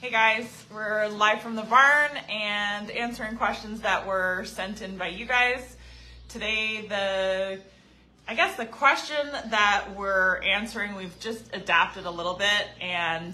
Hey guys, we're live from the barn and answering questions that were sent in by you guys. Today, the question that we're answering, we've just adapted a little bit, and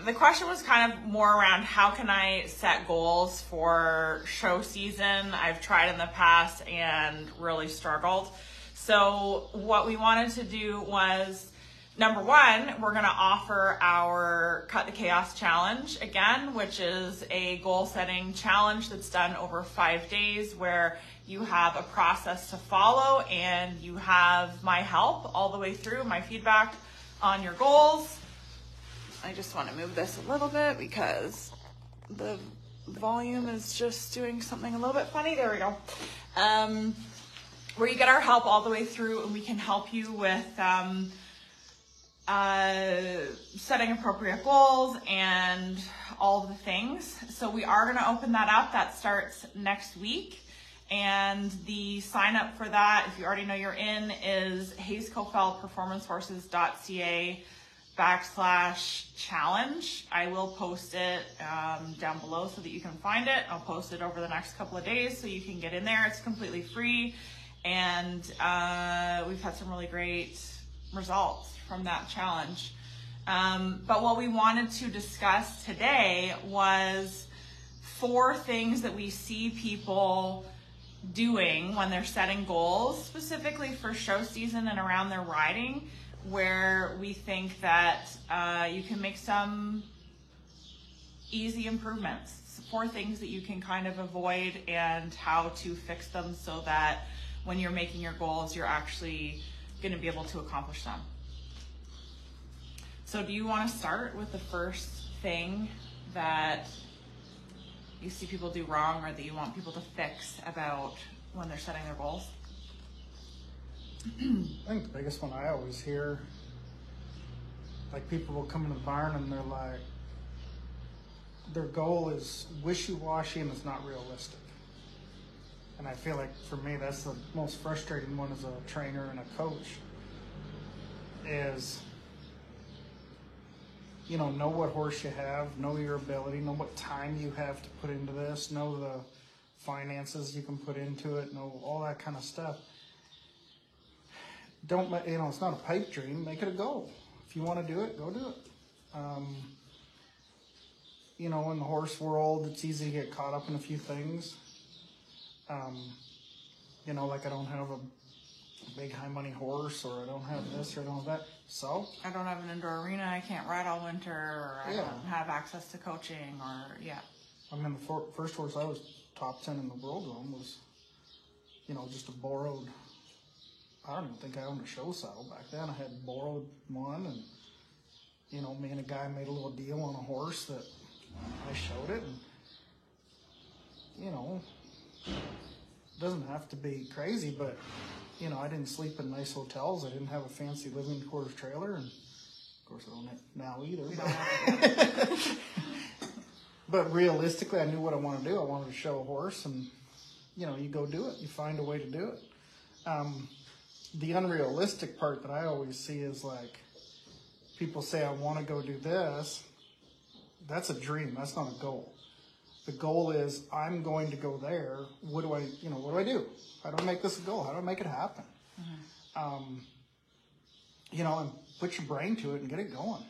the question was kind of more around how can I set goals for show season. I've tried in the past and really struggled. So what we wanted to do was, number one, we're going to offer our Cut the Chaos Challenge again, which is a goal setting challenge that's done over 5 days where you have a process to follow and you have my help all the way through, my feedback on your goals. I just want to move this a little bit because the volume is just doing something a little bit funny. There we go. Where you get our help all the way through and we can help you with setting appropriate goals and all the things. So we are going to open that up. That starts next week. And the sign up for that, if you already know you're in, is hayescofellperformancecourses.ca/challenge. I will post it down below so that you can find it. I'll post it over the next couple of days so you can get in there. It's completely free. And we've had some really great results from that challenge. But what we wanted to discuss today was 4 things that we see people doing when they're setting goals, specifically for show season and around their riding, where we think that you can make some easy improvements. 4 things that you can kind of avoid and how to fix them so that when you're making your goals, you're actually going to be able to accomplish them. So do you want to start with the first thing that you see people do wrong or that you want people to fix about when they're setting their goals? I think the biggest one I always hear, like people will come in the barn and they're like, their goal is wishy-washy and it's not realistic. And I feel like for me, that's the most frustrating one as a trainer and a coach is, know what horse you have, know your ability, know what time you have to put into this, know the finances you can put into it, know all that kind of stuff. Don't, it's not a pipe dream, make it a goal. If you want to do it, go do it. In the horse world, it's easy to get caught up in a few things. Like I don't have a big high money horse, or I don't have this, or I don't have that. So I don't have an indoor arena, I can't ride all winter, or I don't have access to coaching, or I mean, the first horse I was top 10 in the world on was, just a borrowed. I don't even think I owned a show saddle back then. I had borrowed one, and me and a guy made a little deal on a horse that I showed it, and it doesn't have to be crazy, but I didn't sleep in nice hotels. I didn't have a fancy living quarters trailer, and of course I don't now either. But realistically, I knew what I wanted to do. I wanted to show a horse, and you go do it. You find a way to do it. The unrealistic part that I always see is like people say, "I want to go do this." That's a dream. That's not a goal. The goal is, I'm going to go there. What do I do? How do I make this a goal? How do I make it happen? Mm-hmm. And put your brain to it and get it going.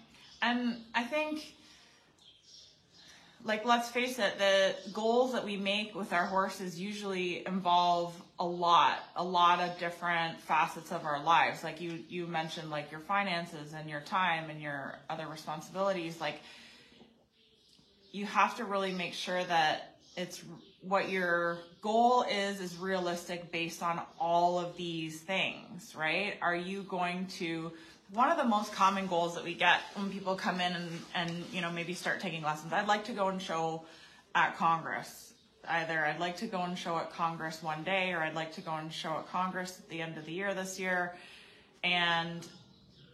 And I think, let's face it, the goals that we make with our horses usually involve a lot of different facets of our lives. Like you mentioned, like your finances and your time and your other responsibilities. Like, you have to really make sure that it's what your goal is realistic based on all of these things, right? Are you going to, one of the most common goals that we get when people come in and maybe start taking lessons, I'd like to go and show at Congress. Either I'd like to go and show at Congress one day, or I'd like to go and show at Congress at the end of the year this year. And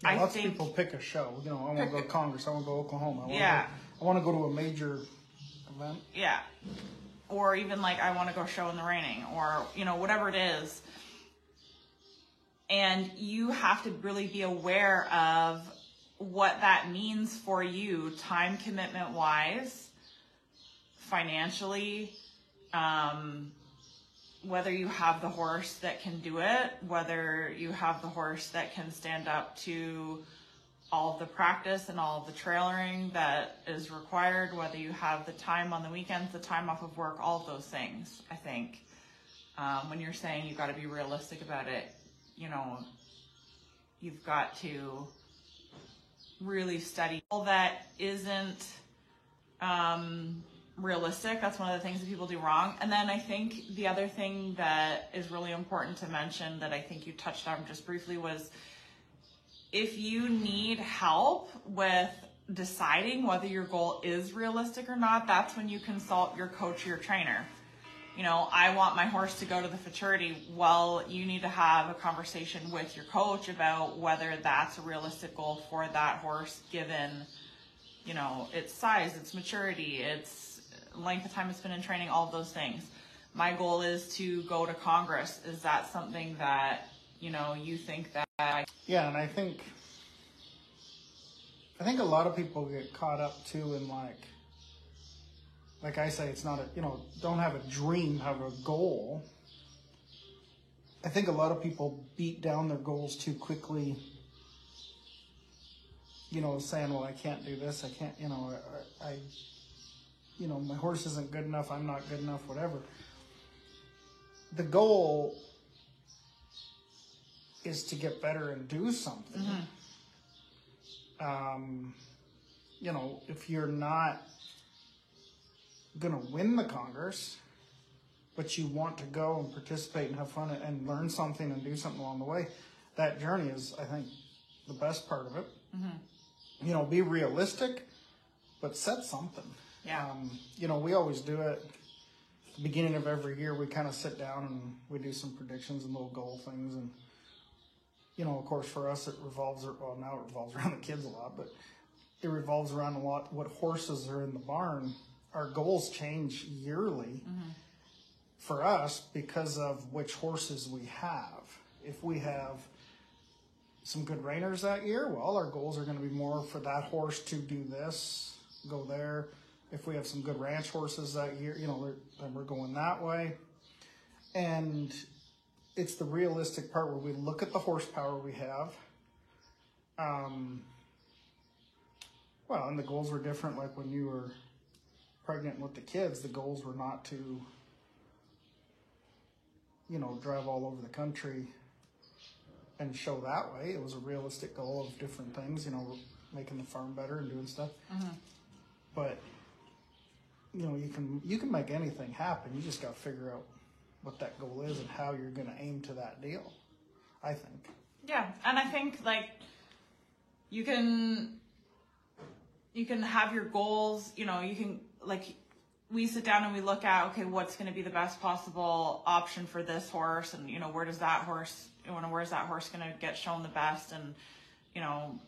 lots of people pick a show. I want to go to Congress. I want to go to Oklahoma. I want to go to a major event. Yeah. Or even I want to go show in the reining, or, whatever it is. And you have to really be aware of what that means for you, time commitment wise, financially, whether you have the horse that can do it, whether you have the horse that can stand up to all of the practice and all of the trailering that is required, whether you have the time on the weekends, the time off of work, all of those things. I think when you're saying you've got to be realistic about it, you know, you've got to really study all that isn't realistic. That's one of the things that people do wrong. And then I think the other thing that is really important to mention that I think you touched on just briefly was, if you need help with deciding whether your goal is realistic or not, that's when you consult your coach or your trainer. You know, I want my horse to go to the futurity. Well, you need to have a conversation with your coach about whether that's a realistic goal for that horse, given, you know, its size, its maturity, its length of time it's been in training, all of those things. My goal is to go to Congress. Is that something that, you know, you think that Yeah, and I think a lot of people get caught up too in like I say, it's not a, you know, don't have a dream, have a goal. I think a lot of people beat down their goals too quickly, you know, saying, well, I can't do this, I can't, you know, I you know, my horse isn't good enough, I'm not good enough, whatever. The goal is to get better and do something. You know, if you're not gonna win the Congress, but you want to go and participate and have fun and learn something and do something along the way, that journey is, I think, the best part of it. You know, be realistic, but set something. Yeah. You know, we always do it at the beginning of every year. We kind of sit down and we do some predictions and little goal things. And, you know, of course, for us, it revolves, well, now it revolves around the kids a lot, but it revolves around a lot what horses are in the barn. Our goals change yearly for us because of which horses we have. If we have some good reiners that year, well, our goals are going to be more for that horse to do this, go there. If we have some good ranch horses that year, you know, then we're going that way. And it's the realistic part where we look at the horsepower we have. Well, and the goals were different. Like when you were pregnant with the kids, the goals were not to, you know, drive all over the country and show that way. It was a realistic goal of different things, you know, making the farm better and doing stuff. But, you know, you can make anything happen. You just got to figure out what that goal is and how you're going to aim to that deal, I think. Yeah, and I think, like, you can have your goals, you know, you can, like, we sit down and we look at, okay, what's going to be the best possible option for this horse, and, you know, where's that horse going to get shown the best and, you know,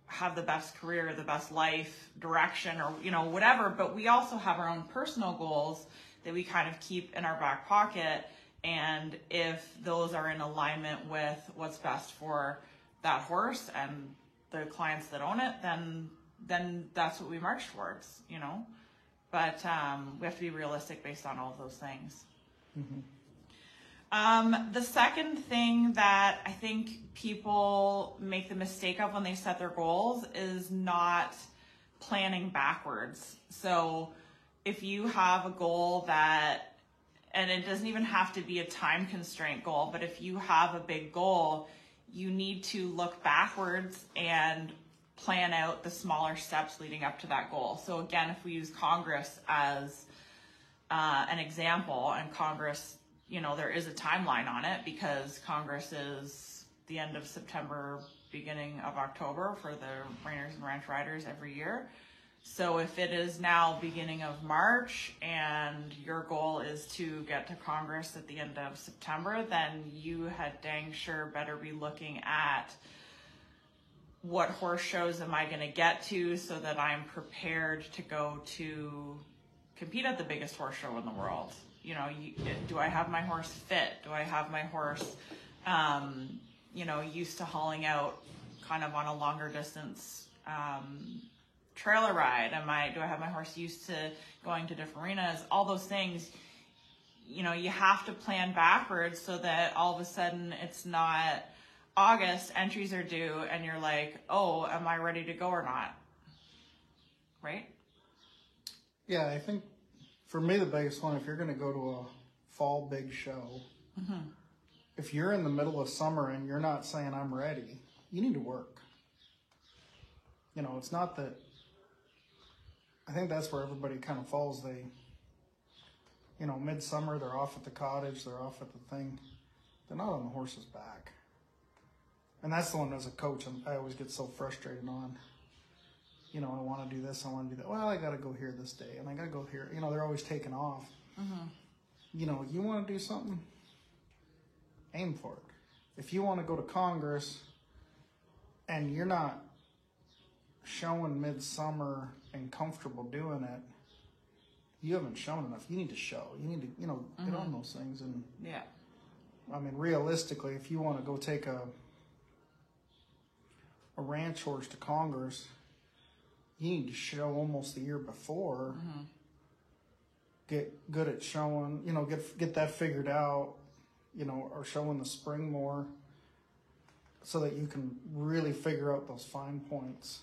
have the best career, the best life direction, or, you know, whatever. But we also have our own personal goals that we kind of keep in our back pocket. And if those are in alignment with what's best for that horse and the clients that own it, then that's what we march towards, you know. But we have to be realistic based on all of those things. The second thing that I think people make the mistake of when they set their goals is not planning backwards. So if you have a goal that, and it doesn't even have to be a time constraint goal, but if you have a big goal, you need to look backwards and plan out the smaller steps leading up to that goal. So again, if we use Congress as an example, and Congress, you know, there is a timeline on it because Congress is the end of September, beginning of October for the reiners and ranch riders every year. So if it is now beginning of March and your goal is to get to Congress at the end of September, then you had dang sure better be looking at what horse shows am I going to get to so that I'm prepared to go to compete at the biggest horse show in the world. You know, do I have my horse fit? Do I have my horse, you know, used to hauling out kind of on a longer distance trailer ride? Do I have my horse used to going to different arenas? All those things, you know, you have to plan backwards so that all of a sudden it's not August, entries are due, and you're like, oh, am I ready to go or not? Right? Yeah, I think for me the biggest one, if you're going to go to a fall big show, if you're in the middle of summer and you're not saying I'm ready, you need to work. You know, it's not that, I think that's where everybody kind of falls. They, you know, midsummer, they're off at the cottage, they're off at the thing. They're not on the horse's back. And that's the one as a coach I always get so frustrated on. You know, I want to do this, I want to do that. Well, I got to go here this day, and I got to go here. You know, they're always taking off. You know, you want to do something, aim for it. If you want to go to Congress and you're not showing midsummer and comfortable doing it, you haven't shown enough. You need to show. You need to, you know, get on those things. And yeah, I mean, realistically, if you want to go take a ranch horse to Congress, you need to show almost the year before. Get good at showing, you know, get that figured out, you know, or showing the spring more, so that you can really figure out those fine points.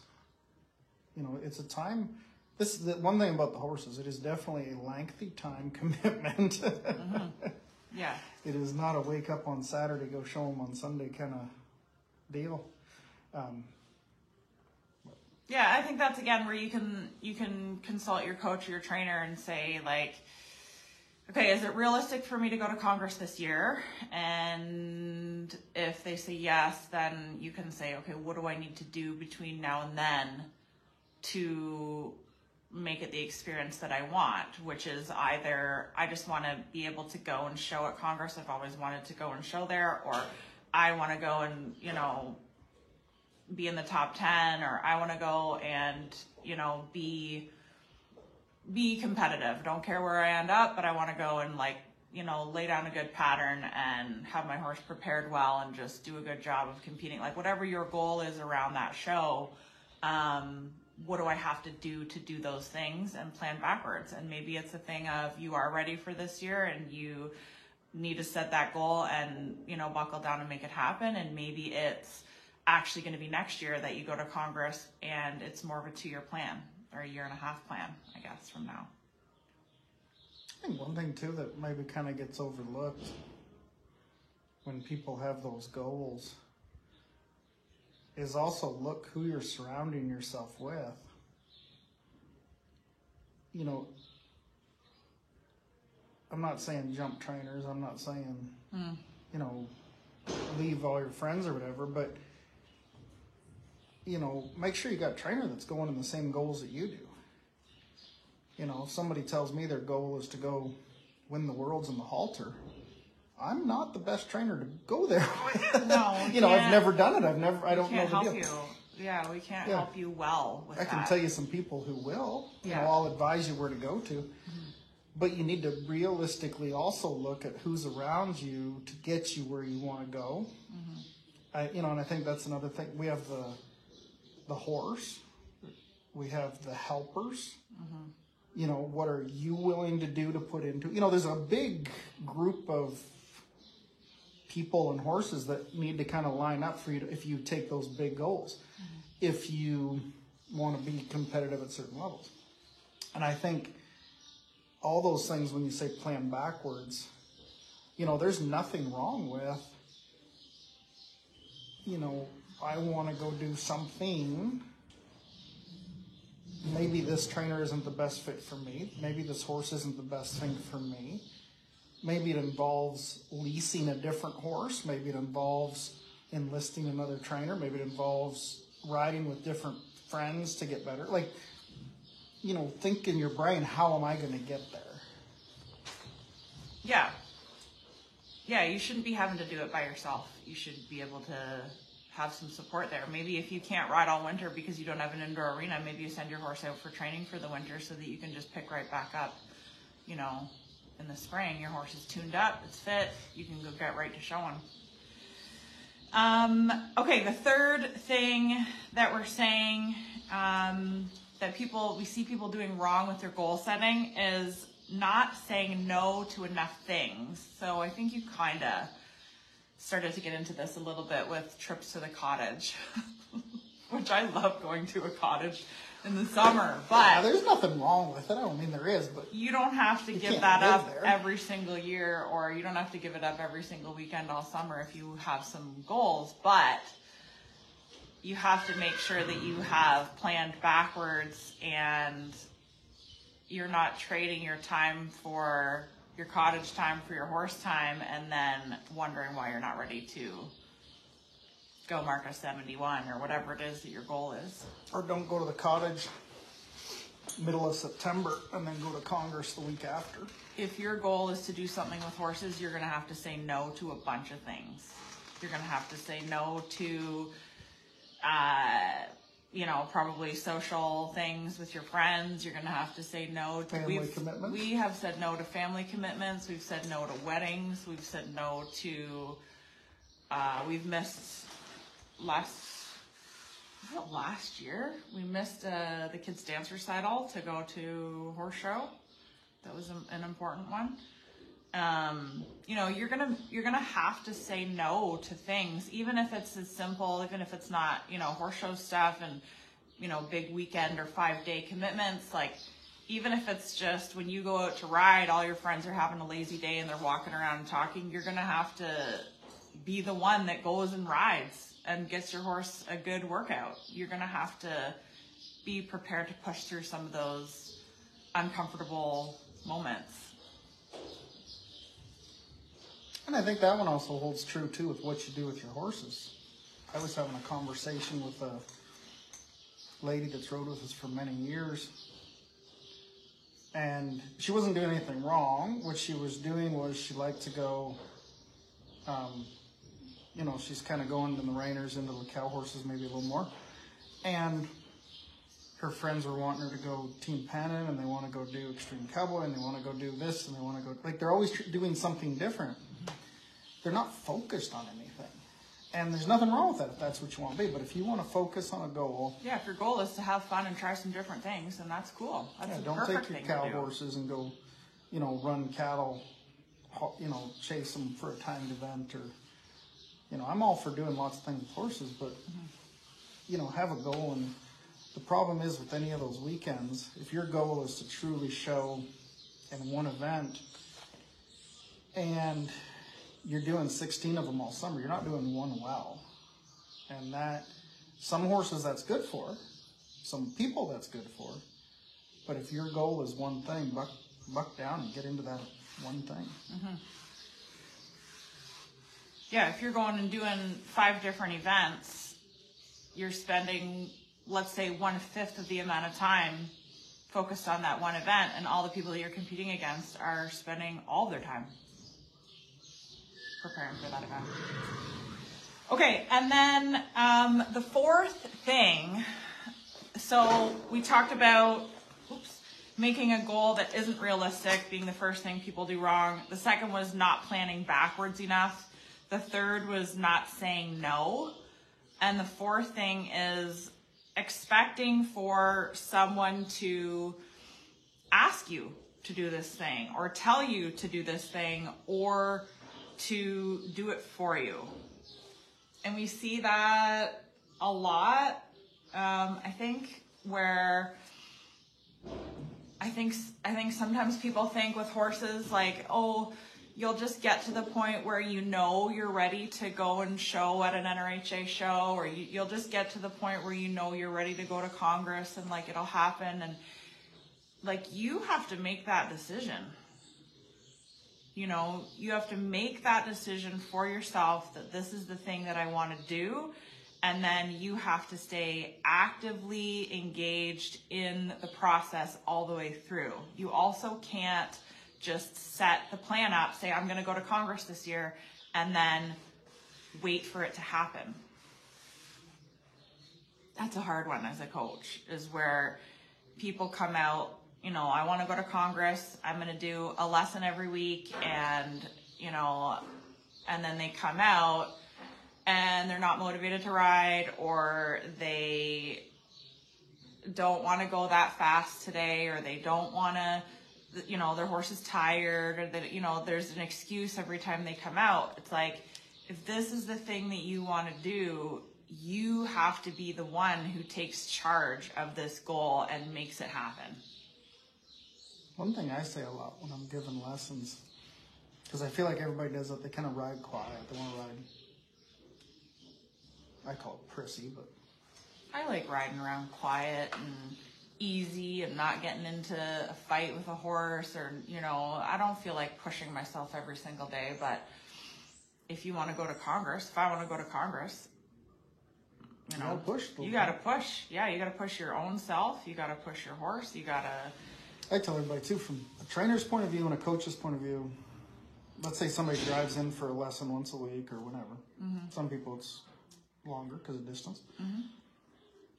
You know, it's a time. This is the one thing about the horses. It is definitely a lengthy time commitment. Yeah. It is not a wake up on Saturday, go show them on Sunday kind of deal. Yeah, I think that's again where you can consult your coach or your trainer and say, like, okay, is it realistic for me to go to Congress this year? And if they say yes, then you can say, okay, what do I need to do between now and then to make it the experience that I want, which is either I just want to be able to go and show at Congress. I've always wanted to go and show there, or I want to go and, you know, be in the top 10, or I want to go and, you know, be competitive. Don't care where I end up, but I want to go and, like, you know, lay down a good pattern and have my horse prepared well and just do a good job of competing. Like, whatever your goal is around that show, what do I have to do those things, and plan backwards. And maybe it's a thing of you are ready for this year and you need to set that goal and, you know, buckle down and make it happen. And maybe it's actually going to be next year that you go to Congress and it's more of a 2-year plan or a 1.5 year plan, I guess, from now. I think one thing too that maybe kind of gets overlooked when people have those goals is also look who you're surrounding yourself with. You know, I'm not saying jump trainers, I'm not saying, you know, leave all your friends or whatever, but, you know, make sure you got a trainer that's going in the same goals that you do. You know, if somebody tells me their goal is to go win the worlds in the halter, I'm not the best trainer to go there with. No, you know, I've never done it. I don't know the deal. You. Yeah, we can't help you well with that. I can tell you some people who will. You know, Yeah. I'll advise you where to go to. But you need to realistically also look at who's around you to get you where you want to go. You know, and I think that's another thing. We have the horse. We have the helpers. You know, what are you willing to do to put into? You know, there's a big group of people and horses that need to kind of line up for you if you take those big goals, if you want to be competitive at certain levels. And I think all those things, when you say plan backwards, you know, there's nothing wrong with, you know, I want to go do something. Maybe this trainer isn't the best fit for me. Maybe this horse isn't the best thing for me. Maybe it involves leasing a different horse. Maybe it involves enlisting another trainer. Maybe it involves riding with different friends to get better. Like, you know, think in your brain, how am I going to get there? Yeah. Yeah, you shouldn't be having to do it by yourself. You should be able to have some support there. Maybe if you can't ride all winter because you don't have an indoor arena, maybe you send your horse out for training for the winter so that you can just pick right back up, you know, in the spring. Your horse is tuned up, it's fit, you can go get right to showing. Okay, the third thing that we're saying that we see people doing wrong with their goal setting is not saying no to enough things. So I think you kind of started to get into this a little bit with trips to the cottage, which I love going to a cottage in the summer, Yeah, but there's nothing wrong with it. I don't mean there is, but you don't have to give can't that live up there. every single year, or you don't have to give it up every single weekend all summer if you have some goals, but you have to make sure that you have planned backwards and you're not trading your time for your cottage time for your horse time and then wondering why you're not ready to go mark a 71 or whatever it is that your goal is. or don't go to the cottage middle of September and then go to Congress the week after. If your goal is to do something with horses, you're going to have to say no to a bunch of things. You're going to have to say no to, probably social things with your friends. You're going to have to say no to Family commitments? We have said no to family commitments. We've said no to weddings. We've said no to, we've missed last year, we missed the kids' dance recital to go to horse show. That was an important one. You're gonna have to say no to things, even if it's as simple, even if it's not, horse show stuff and, big weekend or 5-day commitments. Like, even if it's just when you go out to ride, all your friends are having a lazy day and they're walking around and talking, you're gonna have to be the one that goes and rides and gets your horse a good workout. You're gonna have to be prepared to push through some of those uncomfortable moments. And I think that one also holds true too with what you do with your horses. I was having a conversation with a lady that's rode with us for many years, and she wasn't doing anything wrong. What she was doing was she liked to go, she's kind of going in the reiners into the cow horses maybe a little more, and her friends were wanting her to go Team Pannon, and they want to go do Extreme Cowboy, and they want to go do this, and they want to go, like, they're always doing something different. They're not focused on anything. And there's nothing wrong with that if that's what you want to be. But if you want to focus on a goal... Yeah, if your goal is to have fun and try some different things, then that's cool. That's don't take your cow horses and go, run cattle, chase them for a timed event. Or, I'm all for doing lots of things with horses, but, have a goal. And the problem is with any of those weekends, if your goal is to truly show in one event and... you're doing 16 of them all summer, you're not doing one well. And that, some horses that's good for, some people that's good for, but if your goal is one thing, buck down and get into that one thing. Mm-hmm. Yeah, if you're going and doing 5 different events, you're spending, let's say, 1/5 of the amount of time focused on that one event, and all the people that you're competing against are spending all their time preparing for that event. Okay, and then the fourth thing, so we talked about making a goal that isn't realistic being the first thing people do wrong. The second was not planning backwards enough. The third was not saying no. And the fourth thing is expecting for someone to ask you to do this thing or tell you to do this thing or to do it for you. And we see that a lot. I think sometimes people think with horses like, oh, you'll just get to the point where you're ready to go and show at an NRHA show, or you'll just get to the point where you're ready to go to Congress and like it'll happen. And like you have to make that decision. You have to make that decision for yourself that this is the thing that I want to do. And then you have to stay actively engaged in the process all the way through. You also can't just set the plan up, say, I'm going to go to Congress this year, and then wait for it to happen. That's a hard one as a coach, is where people come out, I want to go to Congress, I'm going to do a lesson every week, and then they come out and they're not motivated to ride, or they don't want to go that fast today, or they don't want to, you know, their horse is tired, or that, you know, there's an excuse every time they come out. It's like, if this is the thing that you want to do, you have to be the one who takes charge of this goal and makes it happen. One thing I say a lot when I'm giving lessons, because I feel like everybody does it, they kind of ride quiet. They want to ride, I call it prissy, but I like riding around quiet and easy and not getting into a fight with a horse, or, you know, I don't feel like pushing myself every single day. But if you want to go to Congress, if I want to go to Congress, you know, you got to push. Yeah, you got to push your own self. You got to push your horse. You got to. I tell everybody too, from a trainer's point of view and a coach's point of view, let's say somebody drives in for a lesson once a week or whatever. Mm-hmm. Some people it's longer because of distance. Mm-hmm.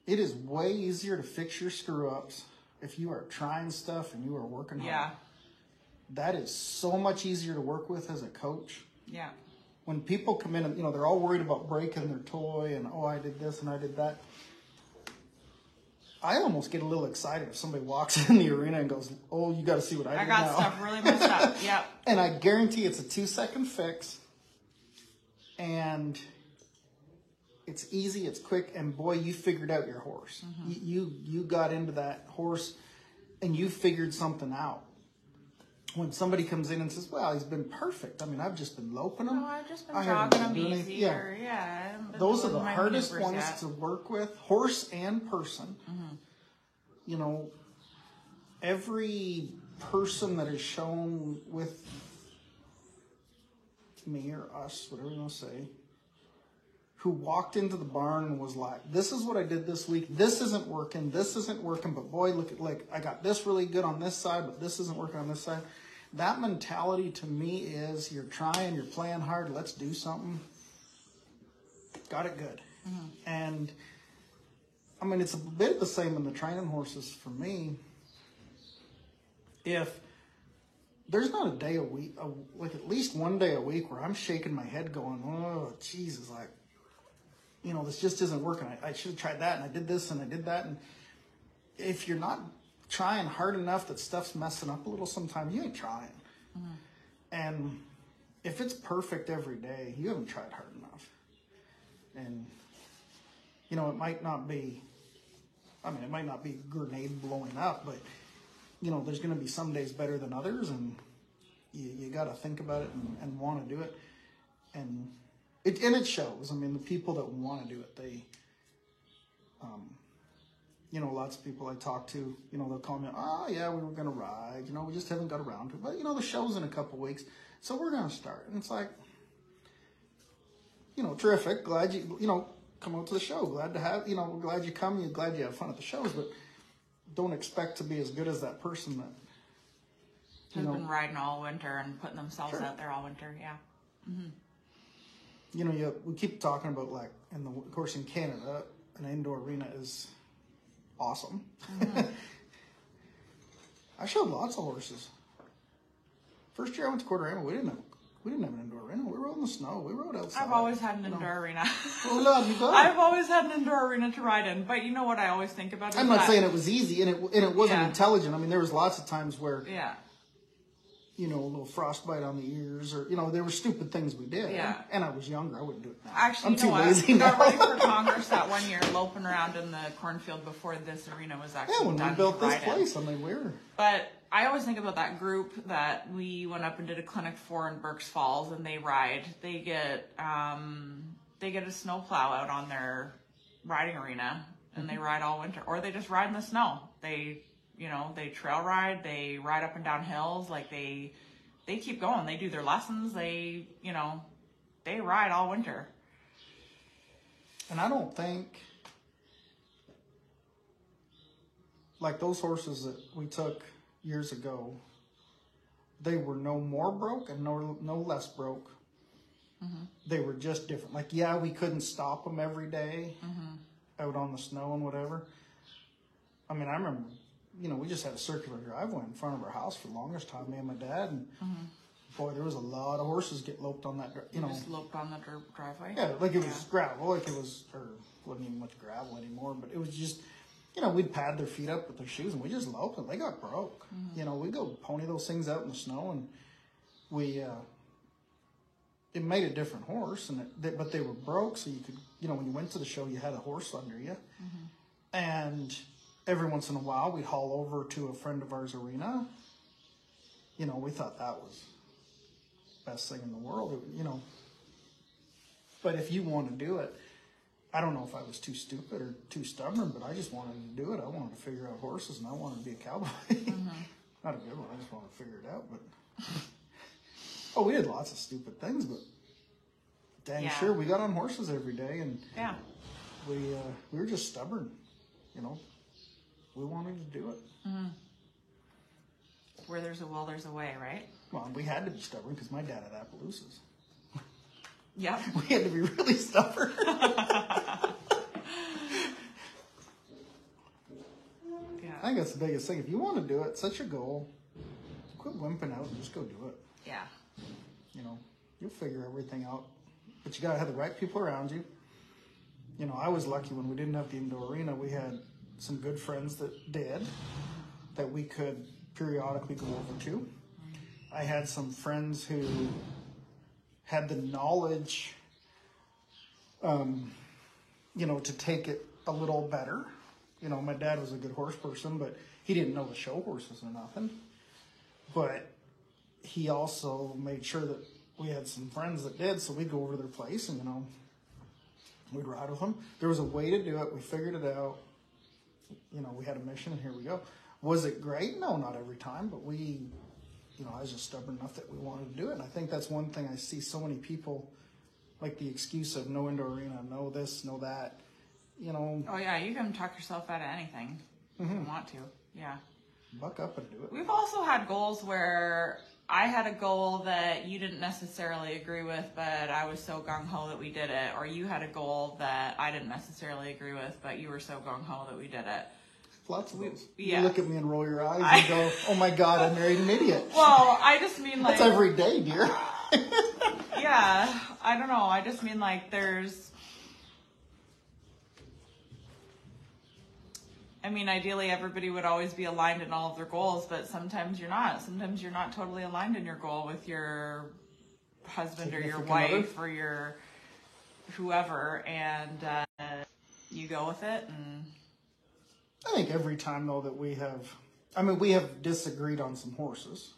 It is way easier to fix your screw-ups if you are trying stuff and you are working hard. Yeah. That is so much easier to work with as a coach. Yeah. When people come in and, you know, they're all worried about breaking their toy and, oh, I did this and I did that. I almost get a little excited if somebody walks in the arena and goes, oh, you got to see what I did now. I got stuff really messed up. Yep. And I guarantee it's a 2-second fix. And it's easy, it's quick, and boy, you figured out your horse. Mm-hmm. You got into that horse and you figured something out. When somebody comes in and says, well, he's been perfect. I mean, I've just been loping him. No, I've just been jogging him easy. Yeah. Those are the hardest ones to work with, horse and person. Mm-hmm. You know, every person that is shown with me or us, whatever you want to say, who walked into the barn and was like, this is what I did this week. This isn't working. But boy, look at, like, I got this really good on this side, but this isn't working on this side. That mentality to me is you're trying, you're playing hard. Let's do something. Got it good. Mm-hmm. And I mean, it's a bit the same in the training horses for me. If there's not a day a week, like at least one day a week where I'm shaking my head going, oh, Jesus, like, you know, this just isn't working. I should have tried that, and I did this, and I did that. And if you're not trying hard enough that stuff's messing up a little sometimes, you ain't trying. Mm-hmm. And if it's perfect every day, you haven't tried hard enough. And, you know, it might not be grenade blowing up, but, you know, there's going to be some days better than others, and you got to think about it and want to do it. And it shows. I mean, the people that want to do it, they, you know, lots of people I talk to, you know, they'll call me, oh, yeah, we were going to ride. You know, we just haven't got around to it. But, you know, the show's in a couple weeks, so we're going to start. And it's like, you know, terrific. Glad you know, come out to the show. Glad to have, you know, glad you come. You're glad you have fun at the shows, but don't expect to be as good as that person that, who's been riding all winter and putting themselves out there all winter. Yeah. Mm-hmm. You know, we keep talking about, like, of course, in Canada, an indoor arena is awesome. Mm-hmm. I showed lots of horses. First year I went to Quarterama, we didn't have an indoor arena. We rode in the snow. We rode outside. I've always had an indoor arena. Well, I've always had an indoor arena to ride in. But you know what I always think about? I'm not saying it was easy, and it wasn't intelligent. I mean, there was lots of times where, you know, a little frostbite on the ears, or, you know, there were stupid things we did. Yeah. And I was younger. I wouldn't do it now. Actually, I'm too lazy now. I got ready for Congress that one year, loping around in the cornfield before this arena was actually done. Yeah, when we built this place, I mean, we were. But I always think about that group that we went up and did a clinic for in Berks Falls, and they ride. They get a snowplow out on their riding arena, and they ride all winter, or they just ride in the snow. They, you know, they trail ride, they ride up and down hills, like they keep going. They do their lessons. They, you know, they ride all winter. And I don't think, like those horses that we took years ago, they were no more broke and no less broke. Mm-hmm. They were just different. Like, yeah, we couldn't stop them every day out on the snow and whatever. I mean, I remember, you know, we just had a circular driveway in front of our house for the longest time, me and my dad. And boy, there was a lot of horses get loped on that, you know. Just loped on the dirt driveway? Yeah, like it was gravel, like it was, or wasn't even much gravel anymore, but it was just, you know, we'd pad their feet up with their shoes and we just loped them. They got broke. You know, we'd go pony those things out in the snow and we, it made a different horse, and but they were broke, so you could, you know, when you went to the show, you had a horse under you. And every once in a while, we'd haul over to a friend of ours' arena. You know, we thought that was the best thing in the world, you know. But if you want to do it, I don't know if I was too stupid or too stubborn, but I just wanted to do it. I wanted to figure out horses, and I wanted to be a cowboy. Not a good one, I just wanted to figure it out, but... Oh, we did lots of stupid things, but dang sure we got on horses every day, and we were just stubborn, you know. We wanted to do it. Where there's a will, there's a way, right? Well, we had to be stubborn because my dad had Appaloosas. Yep. We had to be really stubborn. Yeah. I think that's the biggest thing. If you want to do it, set your goal. Quit wimping out and just go do it. Yeah. You know, you'll figure everything out. But you got to have the right people around you. You know, I was lucky when we didn't have the indoor arena. We had some good friends that did, that we could periodically go over to. I had some friends who had the knowledge, you know, to take it a little better. You know, my dad was a good horse person, but he didn't know the show horses or nothing. But he also made sure that we had some friends that did, so we'd go over to their place and, you know, we'd ride with them. There was a way to do it. We figured it out. You know, we had a mission, and here we go. Was it great? No, not every time, but we, you know, I was just stubborn enough that we wanted to do it. And I think that's one thing I see so many people, like the excuse of no indoor arena, no this, no that, you know. Oh, yeah, you can talk yourself out of anything if you want to. Yeah. Buck up and do it. We've also had goals where I had a goal that you didn't necessarily agree with, but I was so gung-ho that we did it. Or you had a goal that I didn't necessarily agree with, but you were so gung-ho that we did it. Lots of those. Yeah. You look at me and roll your eyes and go, oh my God, I married an idiot. Well, I just mean like... That's every day, dear. Yeah, I don't know. I just mean like there's... I mean, ideally, everybody would always be aligned in all of their goals, but sometimes you're not. Sometimes you're not totally aligned in your goal with your husband or your wife or your whoever, and you go with it. And I think every time, though, that we have disagreed on some horses.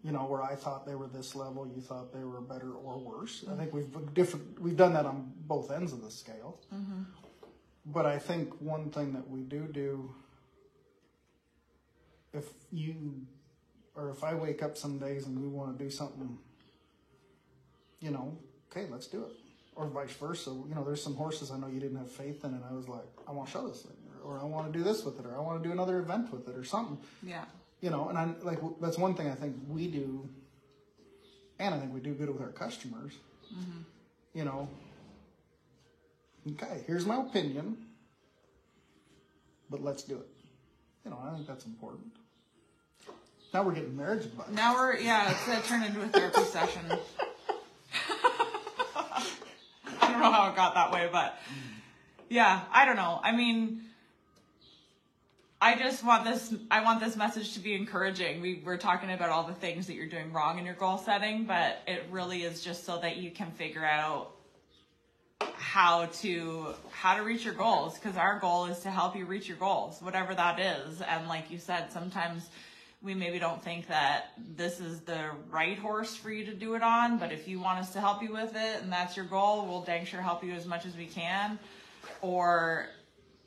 You know, where I thought they were this level, you thought they were better or worse. I think we've done that on both ends of the scale. But I think one thing that we do, if I wake up some days and we want to do something, you know, okay, let's do it. Or vice versa. You know, there's some horses I know you didn't have faith in, and I was like, I want to show this thing, or I want to do this with it, or I want to do another event with it, or something. yeah. You know, and I'm like, that's one thing I think we do, and I think we do good with our customers. You know, okay, here's my opinion, but let's do it. You know, I think that's important. Now we're getting marriage advice. Now it's turned into a therapy session. I don't know how it got that way, but yeah, I don't know. I mean, I want this message to be encouraging. We're talking about all the things that you're doing wrong in your goal setting, but it really is just so that you can figure out how to reach your goals, because our goal is to help you reach your goals, whatever that is. And like you said, sometimes we maybe don't think that this is the right horse for you to do it on, but if you want us to help you with it and that's your goal, we'll dang sure help you as much as we can. Or,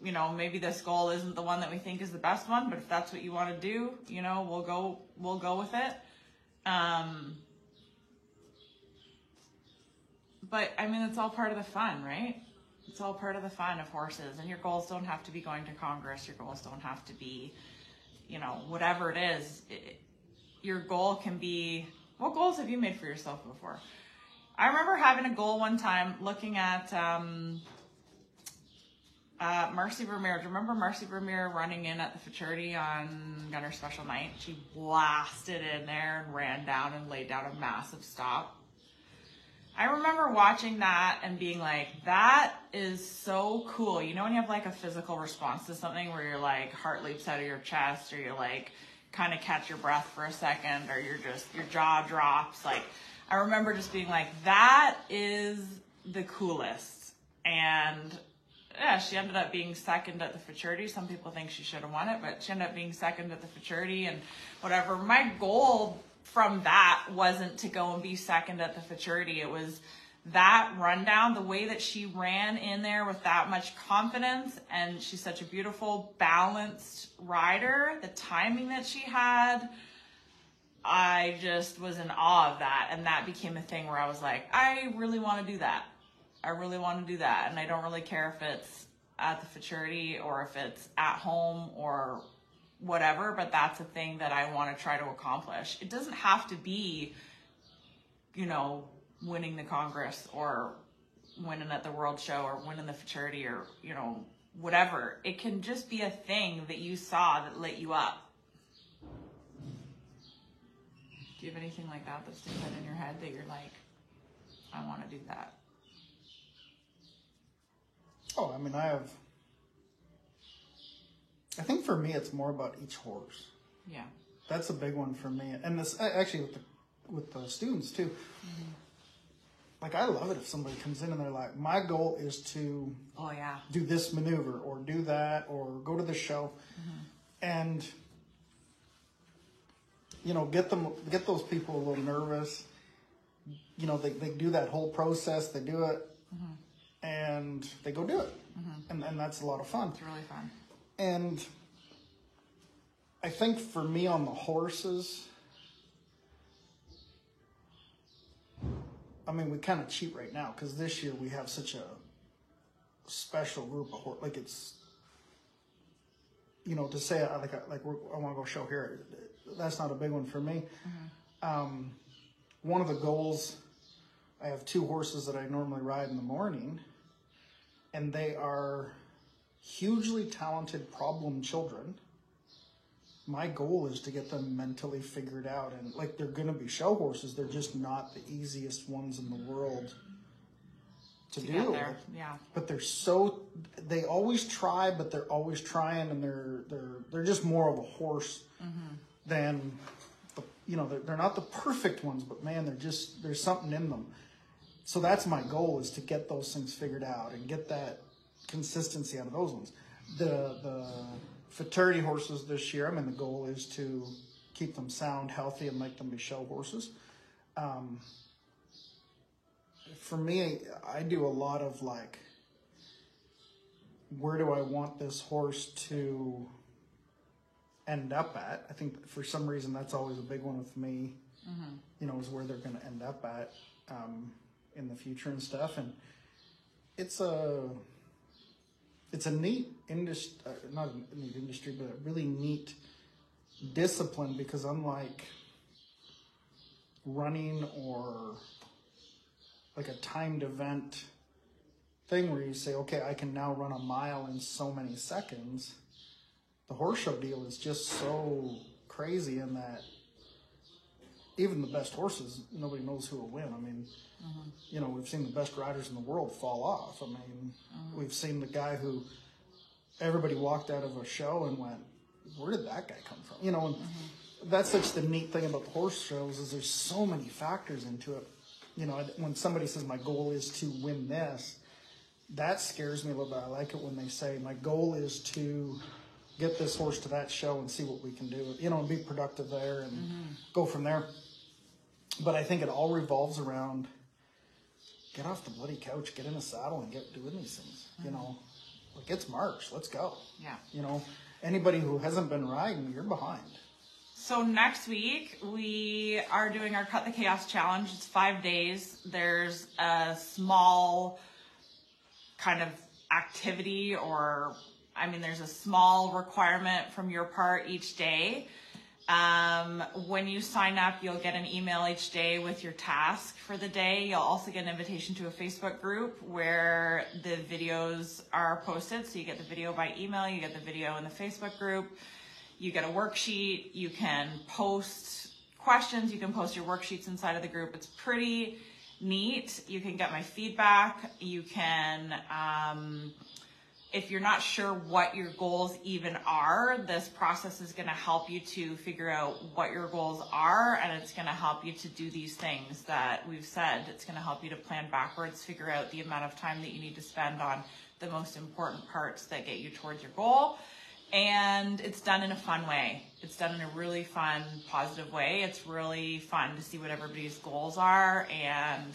you know, maybe this goal isn't the one that we think is the best one, but if that's what you want to do, you know, we'll go with it. But I mean, it's all part of the fun, right? It's all part of the fun of horses, and your goals don't have to be going to Congress. Your goals don't have to be, you know, whatever it is. Your goal can be, what goals have you made for yourself before? I remember having a goal one time looking at, Marcy Vermeer. Do you remember Marcy Vermeer running in at the Futurity on Gunner Special Night? She blasted in there and ran down and laid down a massive stop. I remember watching that and being like, that is so cool. You know when you have like a physical response to something where your like heart leaps out of your chest, or you like kind of catch your breath for a second, or your jaw drops. Like, I remember just being like, that is the coolest. And yeah, she ended up being second at the Futurity. Some people think she should have won it, but she ended up being second at the Futurity and whatever. My goal from that wasn't to go and be second at the Futurity. It was that rundown, the way that she ran in there with that much confidence, and she's such a beautiful, balanced rider. The timing that she had, I just was in awe of that, and that became a thing where I was like, I really want to do that. I really want to do that, and I don't really care if it's at the Futurity or if it's at home or whatever, but that's a thing that I want to try to accomplish. It doesn't have to be, you know, winning the Congress or winning at the World Show or winning the Futurity or, you know, whatever. It can just be a thing that you saw that lit you up. Do you have anything like that that sticks out in your head that you're like, I want to do that? Oh, I mean, I think for me, it's more about each horse. Yeah. That's a big one for me. And this, actually with the students too. Mm-hmm. Like, I love it if somebody comes in and they're like, my goal is to do this maneuver or do that or go to the show. Mm-hmm. And, you know, get those people a little nervous. You know, they do that whole process, they do it, mm-hmm. and they go do it. Mm-hmm. And that's a lot of fun. It's really fun. And I think for me on the horses, I mean, we kind of cheat right now because this year we have such a special group of horses. Like, it's, you know, to say I want to go show here, that's not a big one for me. Mm-hmm. One of the goals, I have 2 horses that I normally ride in the morning, and they are hugely talented problem children. My goal is to get them mentally figured out, and like, they're going to be show horses. They're just not the easiest ones in the world to do. Yeah. But they always try, but they're always trying, and they're just more of a horse mm-hmm. than you know, they're not the perfect ones, but man, there's something in them. So that's my goal, is to get those things figured out and get that consistency out of those ones. The Futurity horses this year, I mean, the goal is to keep them sound, healthy, and make them be show horses. For me, I do a lot of like, where do I want this horse to end up at? I think for some reason that's always a big one with me, mm-hmm. you know, is where they're going to end up at in the future and stuff. And it's a neat industry, not a neat industry, but a really neat discipline, because unlike running or like a timed event thing where you say, okay, I can now run a mile in so many seconds, the horse show deal is just so crazy in that even the best horses, nobody knows who will win. I mean, mm-hmm. you know, we've seen the best riders in the world fall off. I mean, mm-hmm. we've seen the guy who everybody walked out of a show and went, where did that guy come from? You know, and mm-hmm. that's such the neat thing about the horse shows, is there's so many factors into it. You know, when somebody says my goal is to win this, that scares me a little bit. I like it when they say my goal is to get this horse to that show and see what we can do, you know, and be productive there and mm-hmm. go from there. But I think it all revolves around, get off the bloody couch, get in a saddle and get doing these things, mm-hmm. you know. Like, it's March, let's go. Yeah. You know, anybody who hasn't been riding, you're behind. So next week, we are doing our Cut the Chaos Challenge. It's 5 days. There's a small kind of activity, or, I mean, there's a small requirement from your part each day. When you sign up, you'll get an email each day with your task for the day. You'll also get an invitation to a Facebook group where the videos are posted. So you get the video by email, you get the video in the Facebook group, you get a worksheet, you can post questions, you can post your worksheets inside of the group. It's pretty neat. You can get my feedback. You can, if you're not sure what your goals even are, this process is going to help you to figure out what your goals are, and it's going to help you to do these things that we've said. It's going to help you to plan backwards, figure out the amount of time that you need to spend on the most important parts that get you towards your goal. And it's done in a fun way. It's done in a really fun, positive way. It's really fun to see what everybody's goals are, and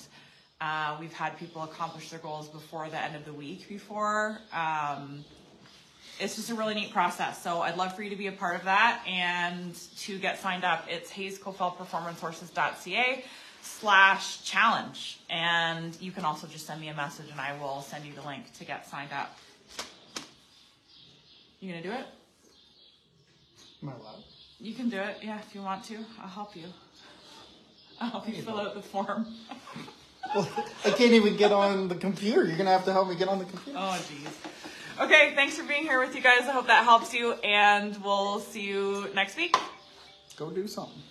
we've had people accomplish their goals before the end of the week before. It's just a really neat process. So I'd love for you to be a part of that. And to get signed up, it's hayescofeldperformancecourses.ca/challenge. And you can also just send me a message and I will send you the link to get signed up. You gonna do it? Am I allowed? You can do it, yeah, if you want to. I'll help you. I'll help you fill out the form. Well, I can't even get on the computer. You're going to have to help me get on the computer. Oh, geez. Okay, thanks for being here with you guys. I hope that helps you, and we'll see you next week. Go do something.